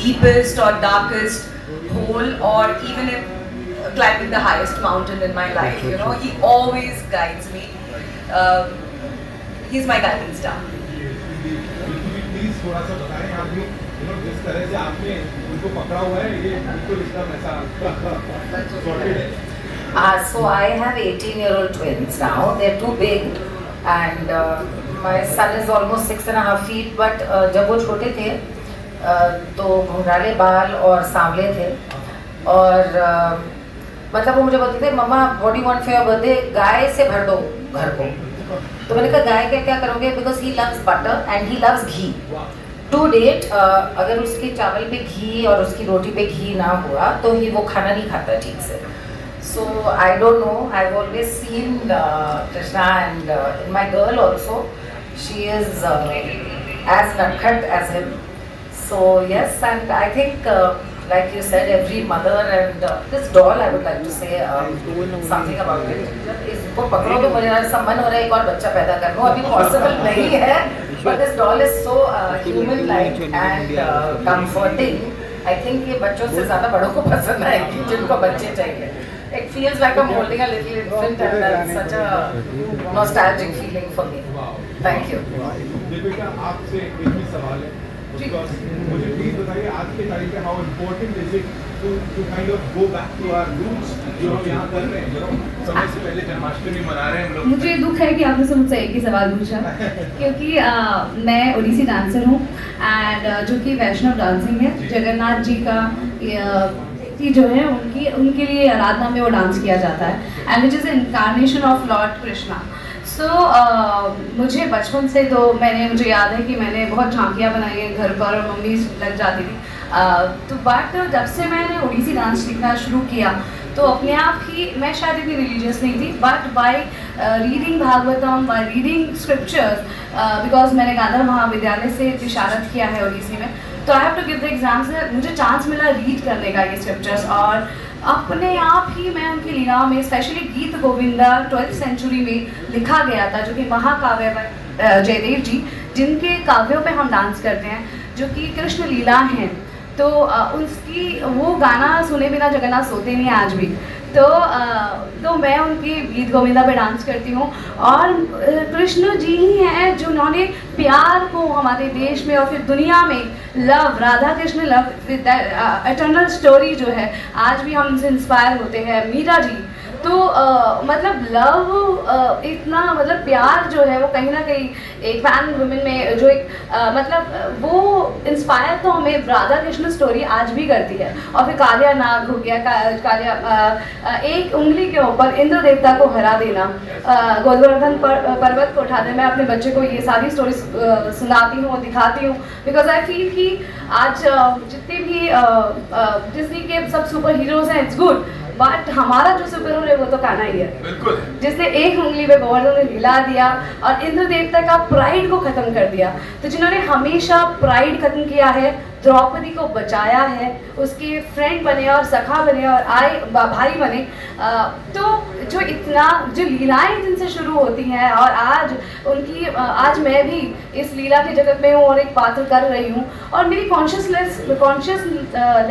deepest or darkest hole, or even if climbing the highest mountain in my life, you know, he always guides me. He's my guiding star. Please थोड़ा सा बताएं आप भी, जिस तरह से आपने उनको पकड़ा हुआ है, ये बिल्कुल एकदम ऐसा So I have 18-year-old twins now. They're too big, and my son is almost 6.5 feet. But जब वो छोटे थे तो घुंघराले बाल और सांवले थे, और मतलब वो मुझे बोलते थे, मम्मा what do you want for your birthday, गाय से भर दो घर को। तो मैंने कहा गाय का क्या करोगे, because he loves butter and he loves ghee. To date अगर उसके चावल पे घी और उसकी रोटी पे घी ना हुआ तो ही वो खाना नहीं खाता ठीक से। So I don't know, I've always seen Krishna, and in my girl also, she is as nutcut as him. So yes, and I think like you said, every mother, and this doll, I would like to say something about it. इसको पकड़ो तो मुझे ऐसा मन हो रहा है एक और बच्चा पैदा कर लूँ, अभी पॉसिबल नहीं है, but this doll is so human-like and comforting. I think ये बच्चों से ज़्यादा बड़ों को पसंद आएगी जिनको बच्चे चाहिए. It feels like I'm holding a little infant, and that's such a nostalgic feeling for me. Thank you. Deepika, आपसे एक भी सवाल है, मुझे प्लीज बताइए आज के टाइम पे how important is it to kind of go back to our roots, जो हम यहाँ कर रहे हैं, समय से पहले जन्माष्टमी मना रहे हैं हम लोग। मुझे दुख है कि आपने मुझसे एक ही सवाल पूछा, क्योंकि मैं ओडिसी डांसर हूँ, एंड जो कि वैष्णव डांसिंग है, जगन्नाथ जी का की जो है उनके लिए आराधना में वो डांस किया जाता है, and which is incarnation of lord Krishna. So मुझे बचपन से तो मुझे याद है कि मैंने बहुत झांकियाँ बनाई हैं घर पर, और मम्मी लग जाती थी। तो बट जब से मैंने ओडिसी डांस सीखना शुरू किया तो अपने आप ही, मैं शायद इतनी रिलीजियस नहीं थी, but by reading Bhagavatam, by reading scriptures, because मैंने गांधर महाविद्यालय से विशारद किया है ओडिसी में, तो I have to give the exams. मुझे चांस मिला रीड करने का ये स्क्रिप्चर्स, और अपने आप ही मैं उनकी लीलाओं में, स्पेशली गीत गोविंदा 12th सेंचुरी में लिखा गया था, जो कि महाकाव्य जयदेव जी, जिनके काव्यों पे हम डांस करते हैं, जो कि कृष्ण लीला हैं, तो उसकी वो गाना सुने बिना जगन्नाथ सोते नहीं आज भी। तो मैं उनकी गीत गोविंदा पे डांस करती हूँ, और कृष्ण जी ही हैं जिन्होंने प्यार को हमारे देश में और फिर दुनिया में love, Radha Krishna love with eternal story जो है, आज भी हम उनसे इंस्पायर होते हैं। मीरा जी, तो मतलब लव इतना, मतलब प्यार जो है वो कहीं ना कहीं एक फैन वुमेन में जो एक मतलब वो इंस्पायर तो हमें राधा कृष्ण स्टोरी आज भी करती है। और फिर कालिया नाग हो गया, कालिया एक उंगली के ऊपर इंद्र देवता को हरा देना, गोवर्धन पर्वत को उठा देना। मैं अपने बच्चे को ये सारी स्टोरी सुनाती हूँ, दिखाती हूँ, बिकॉज आई फील कि आज जितने भी डिज्नी के सब सुपर हीरोज हैं, इट्स गुड, बट हमारा जो सुपर हीरो है वो तो कान्हा ही है, बिल्कुल, जिसने एक उंगली पे गोवर्धन में हिला दिया और इंद्र देवता का प्राइड को खत्म कर दिया। तो जिन्होंने हमेशा प्राइड खत्म किया है, द्रौपदी को बचाया है, उसके फ्रेंड बने और सखा बने और भाई बने, तो जो इतना जो लीलाएं जिनसे शुरू होती हैं, और आज उनकी आज मैं भी इस लीला के जगत में हूँ और एक पात्र कर रही हूँ, और मेरी कॉन्शियस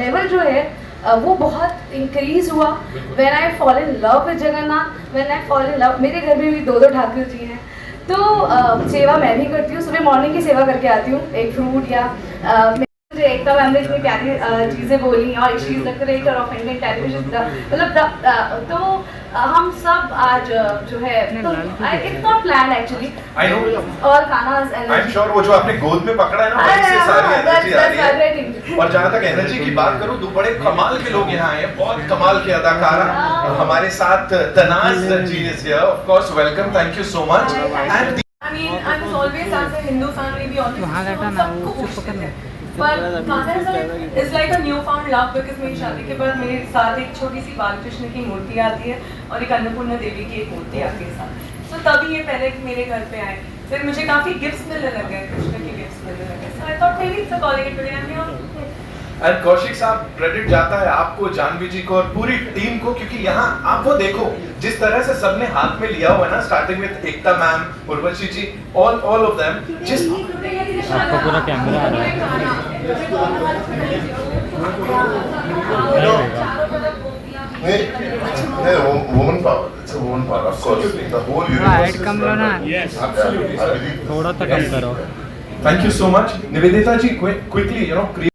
लेवल जो है वो बहुत इंक्रीज हुआ when I fall in love with Jagannath, when I fall in love. मेरे घर में भी 2 ठाकुर जी हैं, तो सेवा मैं भी करती हूँ, सुबह मॉर्निंग की सेवा करके आती हूँ, एक फ्रूट या मुझे एकता मैम ने इतनी प्यारी चीज़ें बोली, और she is the creator of Indian television, मतलब तो हम सब आज जो है, it's not plan actually, I know, और कान्हा's आई एम energy, श्योर वो जो आपने गोद में पकड़ा है ना, वहीं से सारी एनर्जी आ रही है। और जहाँ तक एनर्जी की बात करूँ, 2 बड़े कमाल के लोग यहाँ आए, बहुत कमाल के अदाकार हमारे साथ। Tanaz ji is here, of course, welcome, thank you so much. And I mean, I was always as a Hindu family, we always सबको पूछते थे, पर Kanha is like a newfound love, because मेरी शादी के बाद मेरे साथ एक छोटी सी बालकृष्ण की मूर्ति आती है और एक अन्नपूर्णा देवी की एक मूर्ति आती है साथ। तो तभी ये पहले मेरे घर पे आए, फिर मुझे काफी गिफ्ट्स मिलने लगे, कृष्ण के गिफ्ट्स मिलने लगे, so I thought maybe it's a calling it today, I'm here। And Kaushik साहब, क्रेडिट जाता है आपको, जानवी जी को और पूरी टीम को, क्योंकि यहाँ आप वो देखो जिस तरह से सबने हाथ में लिया हुआ है ना, starting with Ekta ma'am, Urvashi ji, all of them, जिस आपका पूरा कैमरा आ रहा है। woman power. It's a woman power. Of course, the whole universe. Height कम लो ना, Yes. I believe. थोड़ा तो कम करो. Thank you so much, Nivedita ji. Quickly,